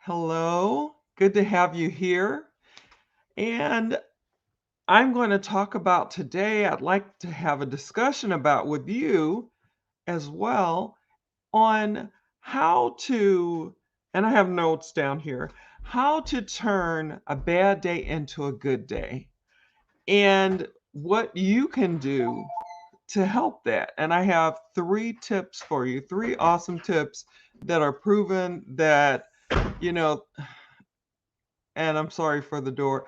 Hello, good to have you here. And I'm going to talk about today, I'd like to have a discussion about with you as well on how to, and I have notes down here, how to turn a bad day into a good day and what you can do to help that. And I have three tips for you, three awesome tips that are proven that, you know, and I'm sorry for the door.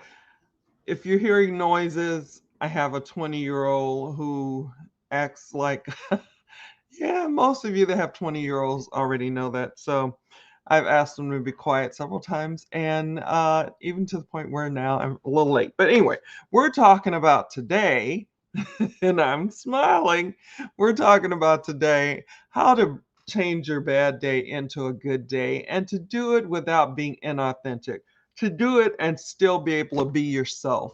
If you're hearing noises, I have a 20-year-old who acts like, yeah, most of you that have 20-year-olds already know that. So I've asked them to be quiet several times, and even to the point where now I'm a little late. But anyway, we're talking about today, and I'm smiling. We're talking about today how to change your bad day into a good day and to do it without being inauthentic, to do it and still be able to be yourself.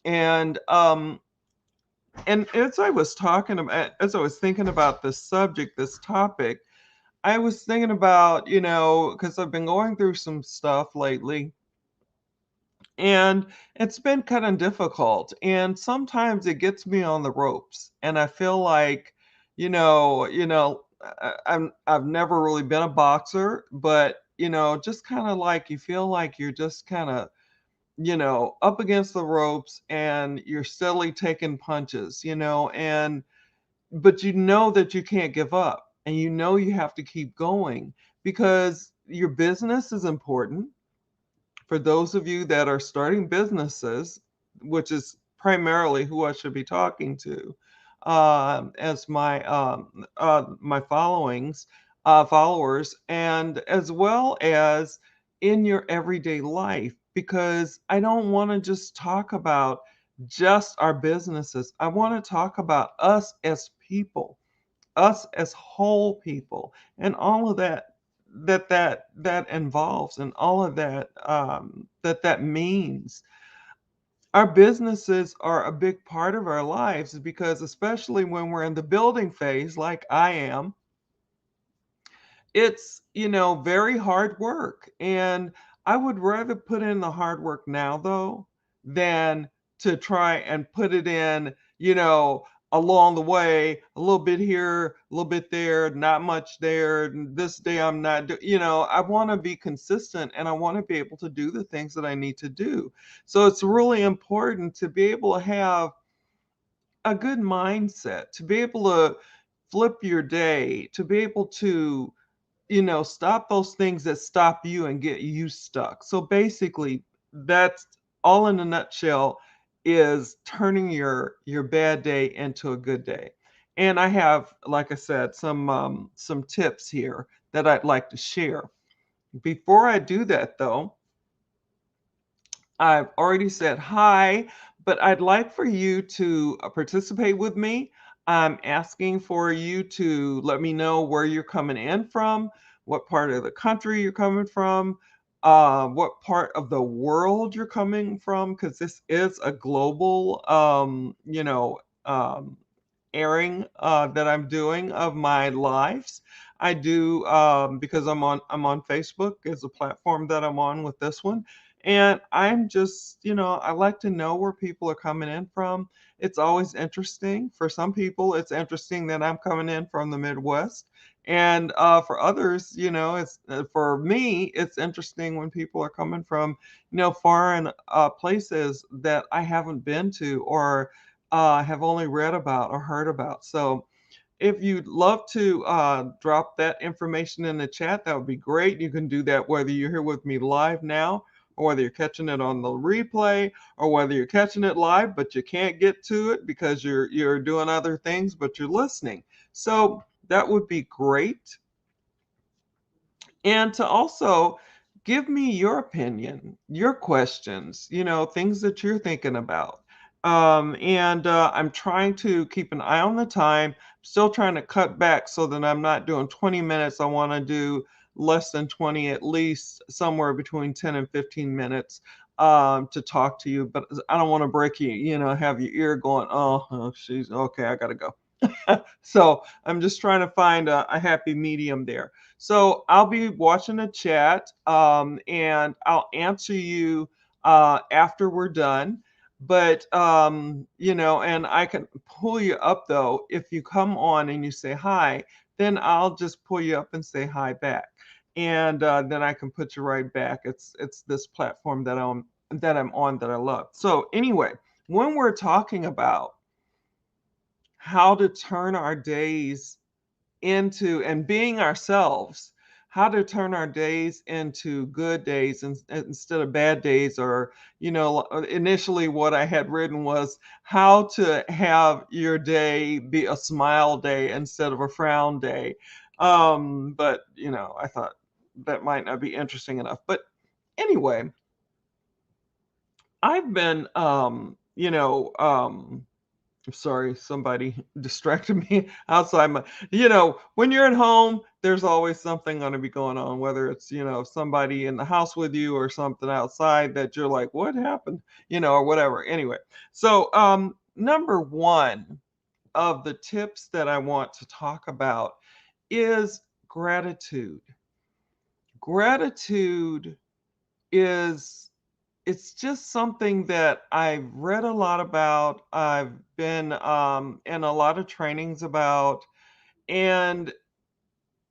And as I was talking about, as I was thinking about this subject, this topic, I was thinking about, because I've been going through some stuff lately, and it's been kind of difficult. And sometimes it gets me on the ropes, and I feel like, I've never really been a boxer, but just kind of like you feel like you're just kind of up against the ropes and you're steadily taking punches, and but you know that you can't give up and you know you have to keep going because your business is important. For those of you that are starting businesses, which is primarily who I should be talking to, as my followers, and as well as in your everyday life, because I don't want to just talk about just our businesses. I want to talk about us as people, us as whole people, and all of that involves, and all of that that means. Our businesses are a big part of our lives because, especially when we're in the building phase like I am, it's very hard work. And I would rather put in the hard work now, though, than to try and put it in, along the way, a little bit here, a little bit there, not much there, and this day I'm not I want to be consistent, and I want to be able to do the things that I need to do. So it's really important to be able to have a good mindset, to be able to flip your day, to be able to stop those things that stop you and get you stuck. So basically, that's all in a nutshell, is turning your bad day into a good day. And I have, like I said, some tips here that I'd like to share. Before I do that, though, I've already said hi, but I'd like for you to participate with me. I'm asking for you to let me know where you're coming in from, what part of the country you're coming from, what part of the world you're coming from, because this is a global, airing that I'm doing of my lives. I do because I'm on Facebook is a platform that I'm on with this one. And I'm just, I like to know where people are coming in from. It's always interesting. For some people, it's interesting that I'm coming in from the Midwest. And for others, it's for me, it's interesting when people are coming from, foreign places that I haven't been to or have only read about or heard about. So if you'd love to drop that information in the chat, that would be great. You can do that whether you're here with me live now, or whether you're catching it on the replay, or whether you're catching it live but you can't get to it because you're doing other things but you're listening. So that would be great. And to also give me your opinion, your questions, things that you're thinking about. And I'm trying to keep an eye on the time, still trying to cut back so that I'm not doing 20 minutes. I want to do less than 20, at least somewhere between 10 and 15 minutes to talk to you. But I don't want to break you, have your ear going, oh, she's okay, I got to go. So I'm just trying to find a happy medium there. So I'll be watching the chat, and I'll answer you after we're done. But and I can pull you up though. If you come on and you say hi, then I'll just pull you up and say hi back, and then I can put you right back. It's this platform that I'm on that I love. So anyway, when we're talking about how to turn our days into and being ourselves, how to turn our days into good days instead of bad days, or initially what I had written was how to have your day be a smile day instead of a frown day. But I thought that might not be interesting enough. But anyway, I've been I'm sorry, somebody distracted me outside my, when you're at home, there's always something going to be going on, whether it's, somebody in the house with you or something outside that you're like, what happened? Or whatever. Anyway, so number one of the tips that I want to talk about is gratitude. Gratitude is it's just something that I've read a lot about. I've been in a lot of trainings about, and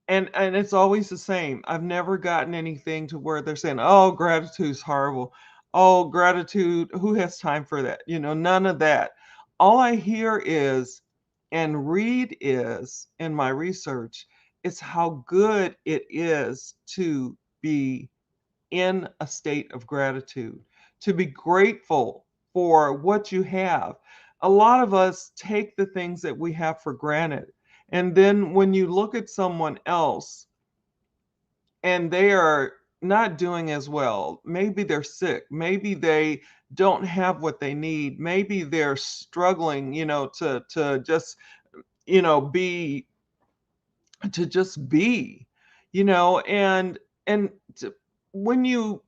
and it's always the same. I've never gotten anything to where they're saying, "Oh, gratitude's horrible. Oh, gratitude, who has time for that?" None of that. All I hear is and read is in my research is how good it is to be in a state of gratitude, to be grateful for what you have. A lot of us take the things that we have for granted. And then when you look at someone else and they are not doing as well, maybe they're sick, maybe they don't have what they need, maybe they're struggling, you know, be to just be, and to, when you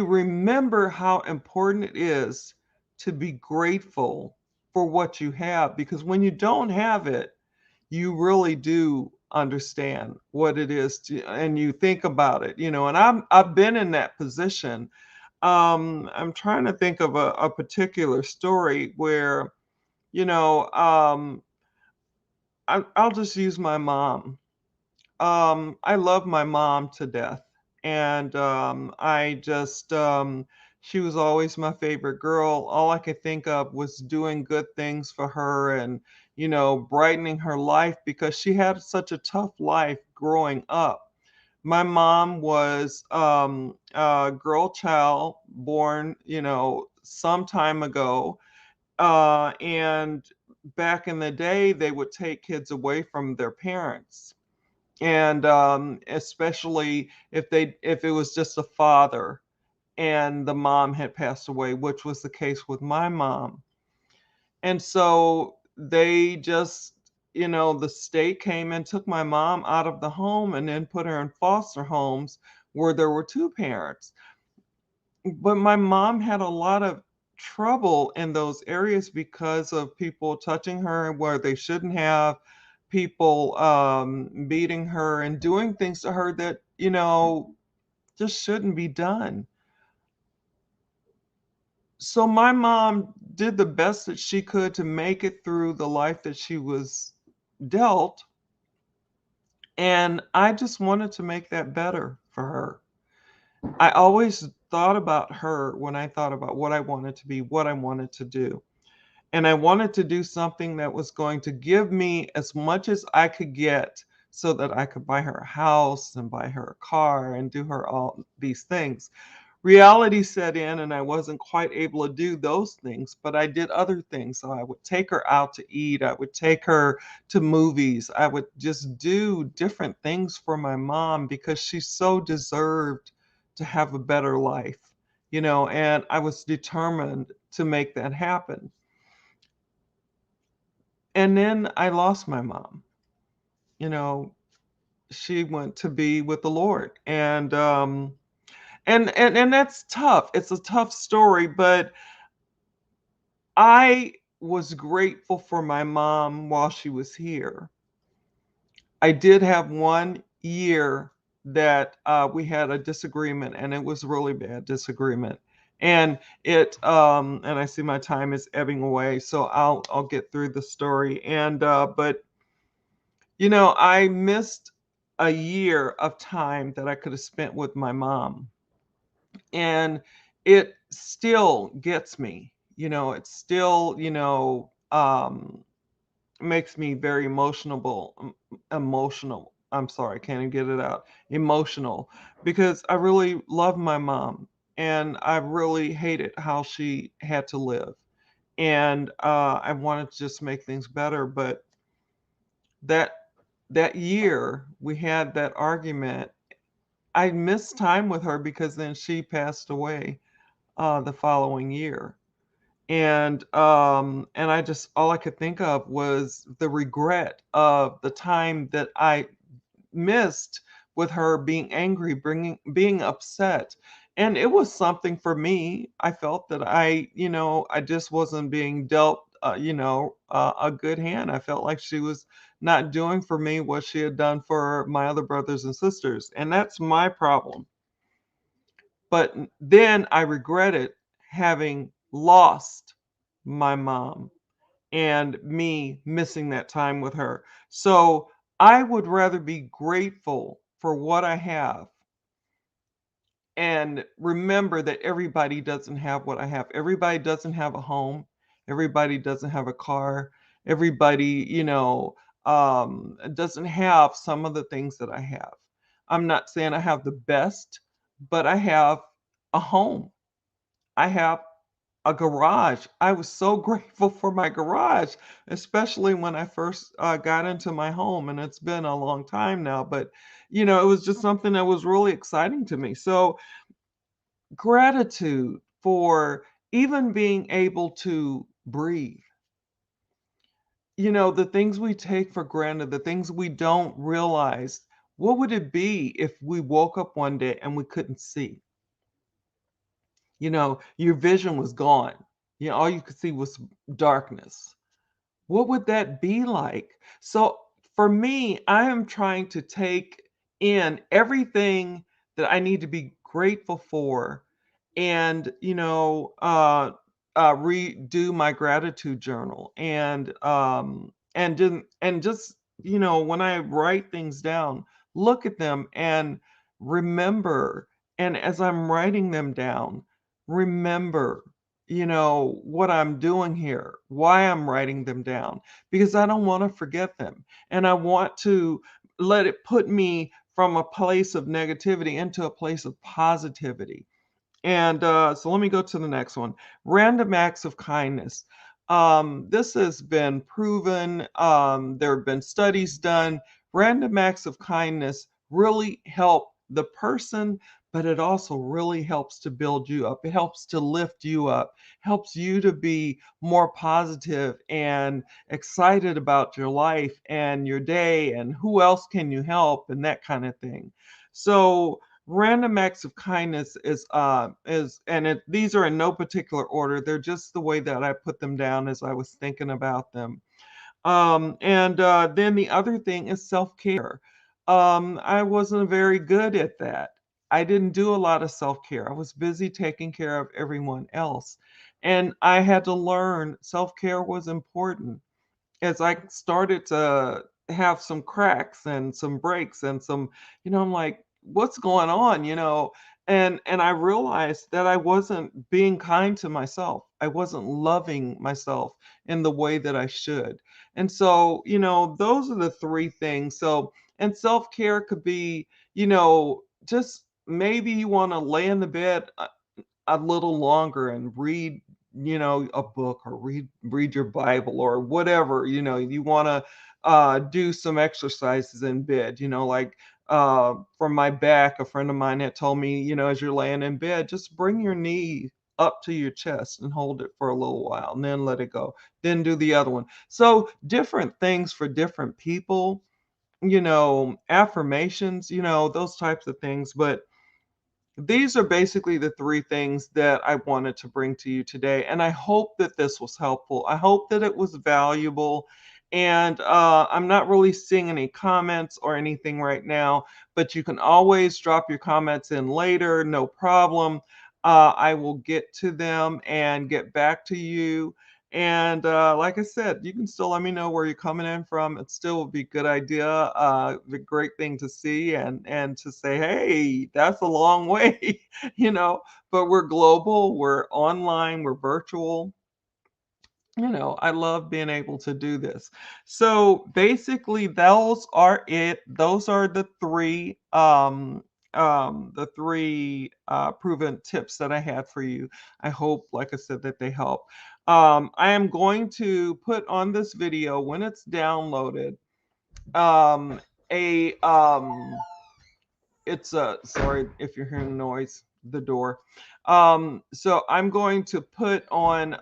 remember how important it is to be grateful for what you have, because when you don't have it, you really do understand what it is to, and you think about it, and I've been in that position. I'm trying to think of a particular story where, I'll just use my mom. I love my mom to death. And she was always my favorite girl. All I could think of was doing good things for her and, brightening her life because she had such a tough life growing up. My mom was a girl child born, some time ago. And back in the day, they would take kids away from their parents, and especially if it was just a father and the mom had passed away, which was the case with my mom. And so they just, the state came and took my mom out of the home and then put her in foster homes where there were two parents. But my mom had a lot of trouble in those areas because of people touching her where they shouldn't have, people beating her and doing things to her that, just shouldn't be done. So my mom did the best that she could to make it through the life that she was dealt. And I just wanted to make that better for her. I always thought about her when I thought about what I wanted to be, what I wanted to do. And I wanted to do something that was going to give me as much as I could get so that I could buy her a house and buy her a car and do her all these things. Reality set in and I wasn't quite able to do those things, but I did other things. So I would take her out to eat, I would take her to movies, I would just do different things for my mom because she so deserved to have a better life, and I was determined to make that happen. And then I lost my mom. You know, she went to be with the Lord. And that's tough. It's a tough story, but I was grateful for my mom while she was here. I did have 1 year that, we had a disagreement, and it was a really bad disagreement. And and I see my time is ebbing away, so I'll get through the story. But, I missed a year of time that I could have spent with my mom, and it still gets me. It still, makes me very emotional. I'm sorry, I can't even get it out. Emotional, because I really love my mom, and I really hated how she had to live. And I wanted to just make things better, but that that year we had that argument. I missed time with her because then she passed away the following year. And I just all I could think of was the regret of the time that I missed with her being angry, being upset. And it was something for me. I felt that I just wasn't being dealt, a good hand. I felt like she was not doing for me what she had done for my other brothers and sisters. And that's my problem. But then I regretted having lost my mom and me missing that time with her. So I would rather be grateful for what I have and remember that everybody doesn't have what I have. Everybody doesn't have a home. Everybody doesn't have a car. Everybody, doesn't have some of the things that I have. I'm not saying I have the best, but I have a home. I have a garage. I was so grateful for my garage, especially when I first got into my home, and it's been a long time now. But it was just something that was really exciting to me. So gratitude for even being able to breathe. The things we take for granted, the things we don't realize. What would it be if we woke up one day and we couldn't see? Your vision was gone. All you could see was darkness. What would that be like? So for me, I am trying to take in everything that I need to be grateful for and, redo my gratitude journal and just, when I write things down, look at them and remember. And as I'm writing them down, remember what I'm doing here, why I'm writing them down, because I don't want to forget them. And I want to let it put me from a place of negativity into a place of positivity. And so let me go to the next one. Random acts of kindness. This has been proven. There have been studies done. Random acts of kindness really help the person, but it also really helps to build you up. It helps to lift you up, helps you to be more positive and excited about your life and your day and who else can you help and that kind of thing. So random acts of kindness these are in no particular order. They're just the way that I put them down as I was thinking about them. And then the other thing is self-care. I wasn't very good at that. I didn't do a lot of self-care. I was busy taking care of everyone else. And I had to learn self-care was important as I started to have some cracks and some breaks and some, I'm like, what's going on, And I realized that I wasn't being kind to myself. I wasn't loving myself in the way that I should. And so, those are the three things. So, and self-care could be, just maybe you want to lay in the bed a little longer and read, a book or read your Bible or whatever, you want to do some exercises in bed, like for my back, a friend of mine had told me, as you're laying in bed, just bring your knee up to your chest and hold it for a little while and then let it go. Then do the other one. So different things for different people, affirmations, those types of things. But these are basically the three things that I wanted to bring to you today. And I hope that this was helpful. I hope that it was valuable. And I'm not really seeing any comments or anything right now, but you can always drop your comments in later, no problem. I will get to them and get back to you. And like I said, you can still let me know where you're coming in from. It still would be a good idea, the great thing to see and to say, hey, that's a long way, you know. But we're global, we're online, we're virtual. I love being able to do this. So basically, those are it. Those are the three proven tips that I had for you. I hope, like I said, that they help. I am going to put on this video when it's downloaded, um, a it's sorry if you're hearing noise, the door. So I'm going to put on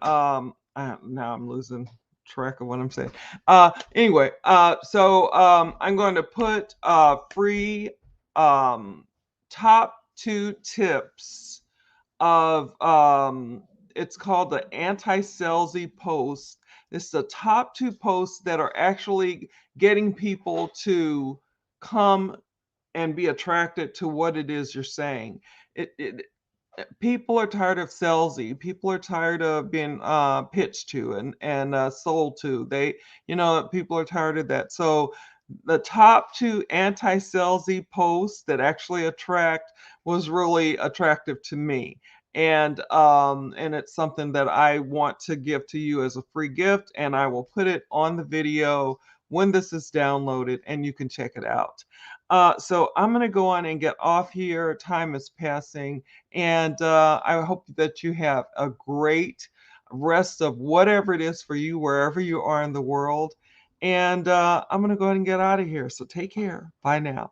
now I'm losing track of what I'm saying. Anyway, I'm going to put free um top 2 tips of it's called the Anti-Salesy Post. It's the top 2 posts that are actually getting people to come and be attracted to what it is you're saying. It people are tired of salesy. People are tired of being pitched to and sold to. People are tired of that. So the top 2 anti-salesy posts that actually attract was really attractive to me. And it's something that I want to give to you as a free gift, and I will put it on the video when this is downloaded, and you can check it out. So I'm going to go on and get off here. Time is passing. And I hope that you have a great rest of whatever it is for you, wherever you are in the world. And I'm going to go ahead and get out of here. So take care. Bye now.